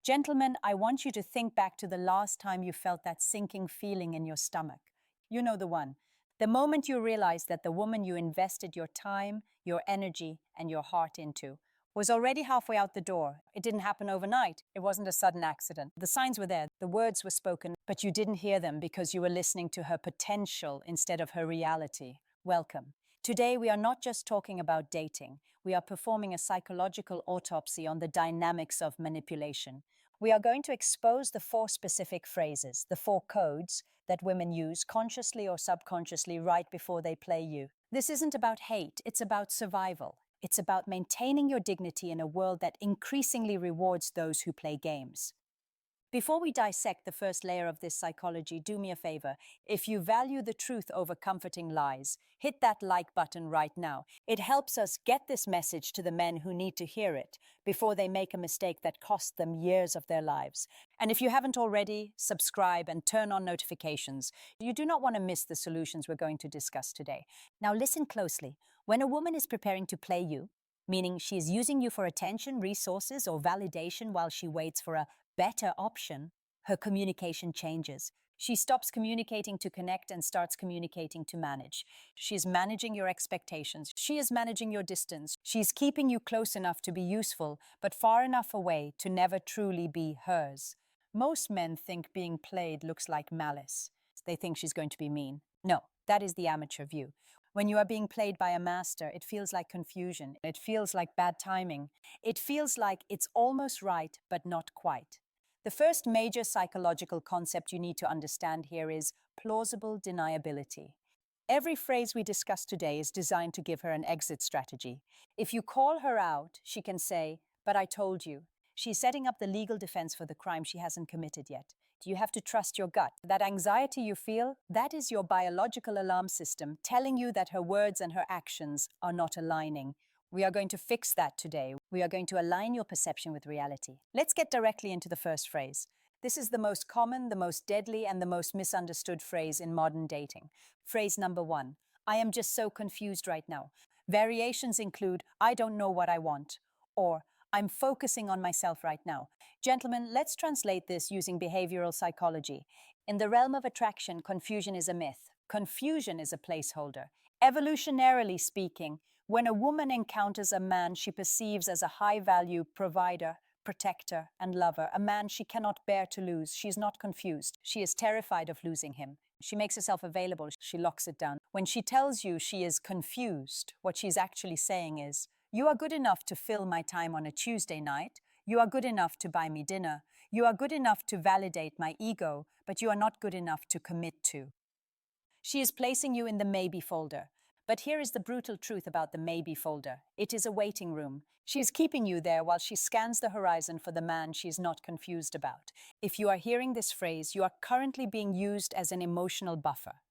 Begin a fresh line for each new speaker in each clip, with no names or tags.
Gentlemen, I want you to think back to the last time you felt that sinking feeling in your stomach. You know the one. The moment you realized that the woman you invested your time, your energy, and your heart into was already halfway out the door. It didn't happen overnight. It wasn't a sudden accident. The signs were there, the words were spoken, but you didn't hear them because you were listening to her potential instead of her reality. Welcome. Today, we are not just talking about dating. We are performing a psychological autopsy on the dynamics of manipulation. We are going to expose the 4 specific phrases, the 4 codes that women use consciously or subconsciously right before they play you. This isn't about hate, it's about survival. It's about maintaining your dignity in a world that increasingly rewards those who play games. Before we dissect the first layer of this psychology, do me a favor. If you value the truth over comforting lies, hit that like button right now. It helps us get this message to the men who need to hear it before they make a mistake that costs them years of their lives. And if you haven't already, subscribe and turn on notifications. You do not want to miss the solutions we're going to discuss today. Now listen closely. When a woman is preparing to play you, meaning she is using you for attention, resources, or validation while she waits for a better option, her communication changes. She stops communicating to connect and starts communicating to manage. She is managing your expectations. She is managing your distance. She's keeping you close enough to be useful, but far enough away to never truly be hers. Most men think being played looks like malice. They think she's going to be mean. No, that is the amateur view. When you are being played by a master, it feels like confusion. It feels like bad timing. It feels like it's almost right, but not quite. The first major psychological concept you need to understand here is plausible deniability. Every phrase we discuss today is designed to give her an exit strategy. If you call her out, she can say, "But I told you." She's setting up the legal defense for the crime she hasn't committed yet. You have to trust your gut. That anxiety you feel, that is your biological alarm system telling you that her words and her actions are not aligning. We are going to fix that today. We are going to align your perception with reality. Let's get directly into the first phrase. This is the most common, the most deadly, and the most misunderstood phrase in modern dating. Phrase number 1. I am just so confused right now. Variations include, I don't know what I want, or I'm focusing on myself right now. Gentlemen, let's translate this using behavioral psychology. In the realm of attraction, confusion is a myth. Confusion is a placeholder. Evolutionarily speaking, when a woman encounters a man she perceives as a high-value provider, protector, and lover, a man she cannot bear to lose, she's not confused. She is terrified of losing him. She makes herself available. She locks it down. When she tells you she is confused, what she's actually saying is, you are good enough to fill my time on a Tuesday night. You are good enough to buy me dinner. You are good enough to validate my ego, but you are not good enough to commit to. She is placing you in the maybe folder. But here is the brutal truth about the maybe folder. It is a waiting room. She is keeping you there while she scans the horizon for the man she is not confused about. If you are hearing this phrase, you are currently being used as an emotional buffer.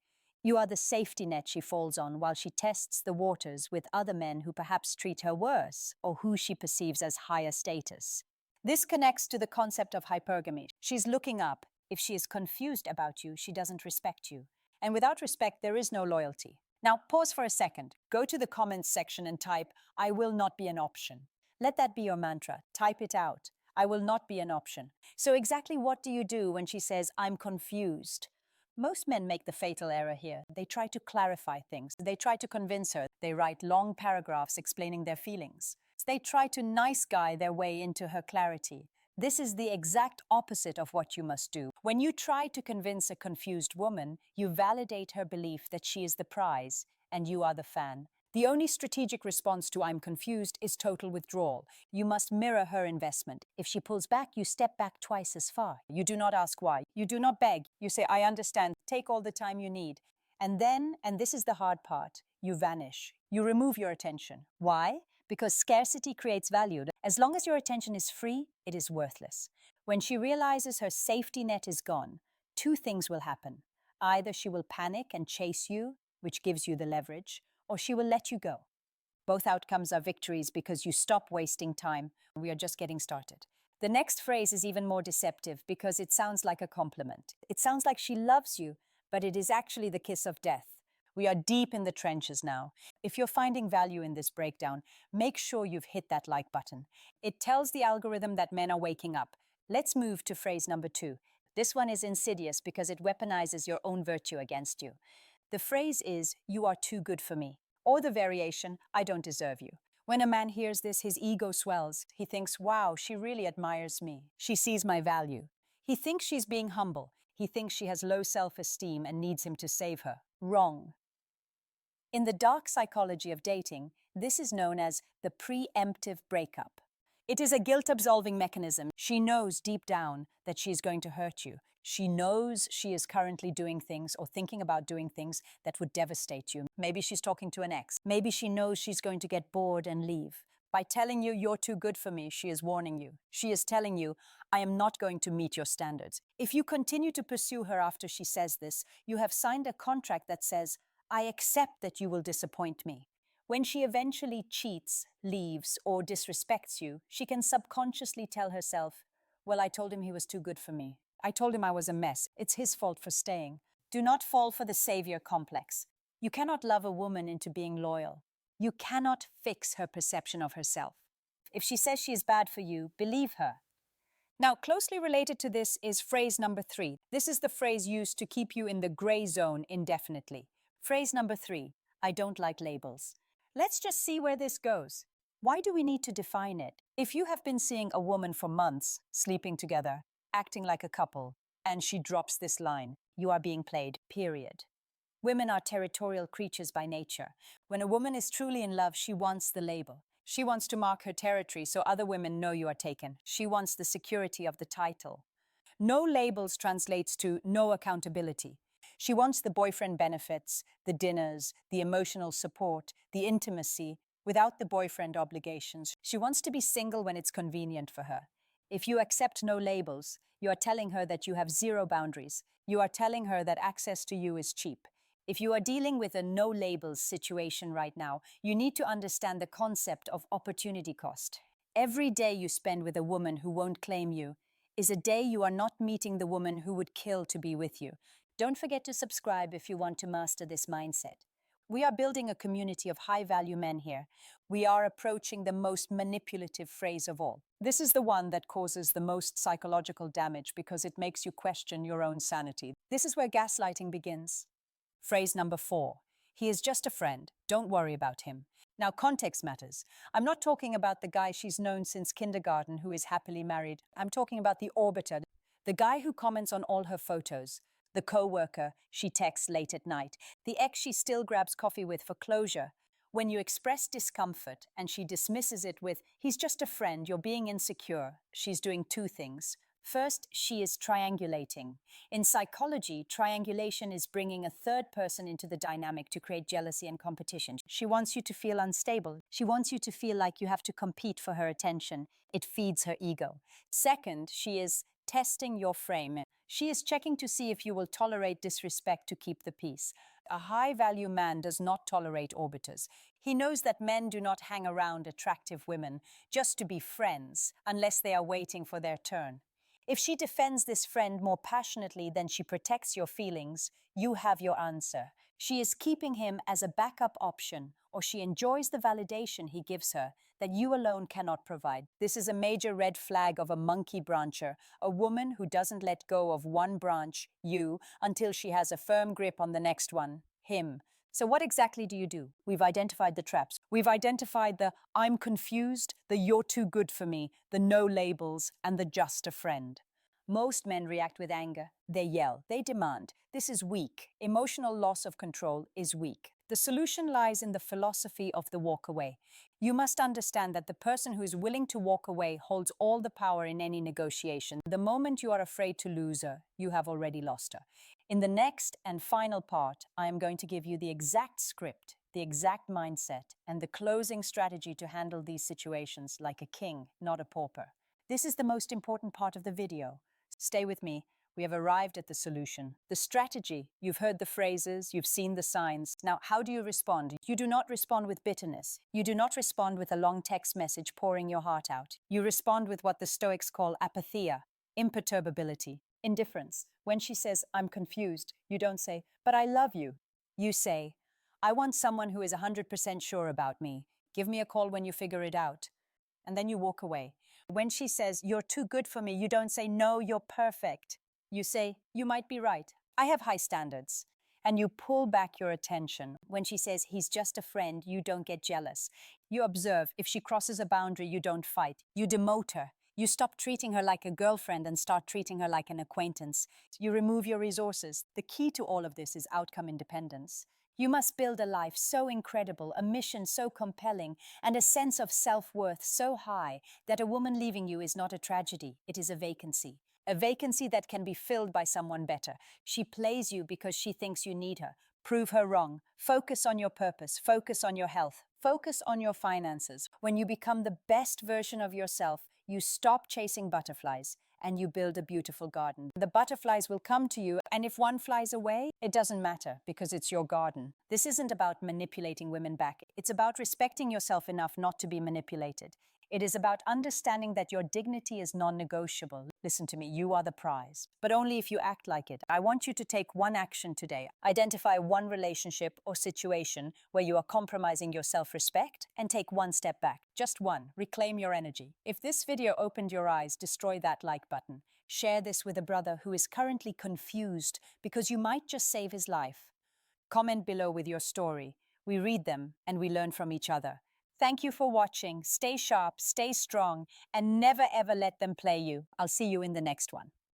You are the safety net she falls on while she tests the waters with other men who perhaps treat her worse or who she perceives as higher status. This connects to the concept of hypergamy. She's looking up. If she is confused about you, she doesn't respect you. And without respect, there is no loyalty. Now, pause for a second. Go to the comments section and type, I will not be an option. Let that be your mantra. Type it out. I will not be an option. So exactly what do you do when she says, I'm confused? Most men make the fatal error here. They try to clarify things. They try to convince her. They write long paragraphs explaining their feelings. They try to nice guy their way into her clarity. This is the exact opposite of what you must do. When you try to convince a confused woman, you validate her belief that she is the prize and you are the fan. The only strategic response to I'm confused is total withdrawal. You must mirror her investment. If she pulls back, you step back twice as far. You do not ask why. You do not beg. You say, I understand. Take all the time you need. And then, and this is the hard part, you vanish. You remove your attention. Why? Because scarcity creates value. As long as your attention is free, it is worthless. When she realizes her safety net is gone, 2 things will happen. Either she will panic and chase you, which gives you the leverage, or she will let you go. Both outcomes are victories because you stop wasting time. We are just getting started. The next phrase is even more deceptive because it sounds like a compliment. It sounds like she loves you, but it is actually the kiss of death. We are deep in the trenches now. If you're finding value in this breakdown, make sure you've hit that like button. It tells the algorithm that men are waking up. Let's move to phrase number 2. This one is insidious because it weaponizes your own virtue against you. The phrase is, "You are too good for me," or the variation, "I don't deserve you." When a man hears this, his ego swells. He thinks, wow, she really admires me. She sees my value. He thinks she's being humble. He thinks she has low self-esteem and needs him to save her. Wrong. In the dark psychology of dating, this is known as the preemptive breakup. It is a guilt-absolving mechanism. She knows deep down that she is going to hurt you. She knows she is currently doing things or thinking about doing things that would devastate you. Maybe she's talking to an ex. Maybe she knows she's going to get bored and leave. By telling you you're too good for me, she is warning you. She is telling you, I am not going to meet your standards. If you continue to pursue her after she says this, you have signed a contract that says, I accept that you will disappoint me. When she eventually cheats, leaves, or disrespects you, she can subconsciously tell herself, well, I told him he was too good for me. I told him I was a mess. It's his fault for staying. Do not fall for the savior complex. You cannot love a woman into being loyal. You cannot fix her perception of herself. If she says she is bad for you, believe her. Now, closely related to this is phrase number 3. This is the phrase used to keep you in the gray zone indefinitely. Phrase number 3, I don't like labels. Let's just see where this goes. Why do we need to define it? If you have been seeing a woman for months, sleeping together, acting like a couple, and she drops this line, you are being played, period. Women are territorial creatures by nature. When a woman is truly in love, she wants the label. She wants to mark her territory so other women know you are taken. She wants the security of the title. No labels translates to no accountability. She wants the boyfriend benefits, the dinners, the emotional support, the intimacy, without the boyfriend obligations. She wants to be single when it's convenient for her. If you accept no labels, you are telling her that you have zero boundaries. You are telling her that access to you is cheap. If you are dealing with a no labels situation right now, you need to understand the concept of opportunity cost. Every day you spend with a woman who won't claim you is a day you are not meeting the woman who would kill to be with you. Don't forget to subscribe if you want to master this mindset. We are building a community of high-value men here. We are approaching the most manipulative phrase of all. This is the one that causes the most psychological damage because it makes you question your own sanity. This is where gaslighting begins. Phrase number 4. He is just a friend. Don't worry about him. Now, context matters. I'm not talking about the guy she's known since kindergarten who is happily married. I'm talking about the orbiter, the guy who comments on all her photos, the co-worker she texts late at night, the ex she still grabs coffee with for closure. When you express discomfort and she dismisses it with, he's just a friend, you're being insecure, she's doing 2 things. First, she is triangulating. In psychology, triangulation is bringing a third person into the dynamic to create jealousy and competition. She wants you to feel unstable. She wants you to feel like you have to compete for her attention. It feeds her ego. Second, she is testing your frame. She is checking to see if you will tolerate disrespect to keep the peace. A high-value man does not tolerate orbiters. He knows that men do not hang around attractive women just to be friends unless they are waiting for their turn. If she defends this friend more passionately than she protects your feelings, you have your answer. She is keeping him as a backup option, or she enjoys the validation he gives her that you alone cannot provide. This is a major red flag of a monkey brancher, a woman who doesn't let go of one branch, you, until she has a firm grip on the next one, him. So what exactly do you do? We've identified the traps. We've identified the I'm confused, the you're too good for me, the no labels, and the just a friend. Most men react with anger. They yell. They demand. This is weak. Emotional loss of control is weak. The solution lies in the philosophy of the walk away. You must understand that the person who is willing to walk away holds all the power in any negotiation. The moment you are afraid to lose her, you have already lost her. In the next and final part, I am going to give you the exact script, the exact mindset, and the closing strategy to handle these situations like a king, not a pauper. This is the most important part of the video. Stay with me. We have arrived at the solution. The strategy, you've heard the phrases, you've seen the signs. Now, how do you respond? You do not respond with bitterness. You do not respond with a long text message pouring your heart out. You respond with what the Stoics call apatheia, imperturbability, indifference. When she says, I'm confused, you don't say, but I love you. You say, I want someone who is 100% sure about me. Give me a call when you figure it out. And then you walk away. When she says, "You're too good for me," you don't say, "No, you're perfect." You say, "You might be right. I have high standards." And you pull back your attention. When she says, "He's just a friend," you don't get jealous. You observe. If she crosses a boundary, you don't fight. You demote her. You stop treating her like a girlfriend and start treating her like an acquaintance. You remove your resources. The key to all of this is outcome independence. You must build a life so incredible, a mission so compelling, and a sense of self-worth so high that a woman leaving you is not a tragedy, it is a vacancy. A vacancy that can be filled by someone better. She plays you because she thinks you need her. Prove her wrong. Focus on your purpose. Focus on your health. Focus on your finances. When you become the best version of yourself, you stop chasing butterflies and you build a beautiful garden. The butterflies will come to you, and if one flies away, it doesn't matter because it's your garden. This isn't about manipulating women back. It's about respecting yourself enough not to be manipulated. It is about understanding that your dignity is non-negotiable. Listen to me, you are the prize, but only if you act like it. I want you to take one action today. Identify one relationship or situation where you are compromising your self-respect and take one step back. Just one. Reclaim your energy. If this video opened your eyes, destroy that like button. Share this with a brother who is currently confused because you might just save his life. Comment below with your story. We read them and we learn from each other. Thank you for watching. Stay sharp, stay strong, and never ever let them play you. I'll see you in the next one.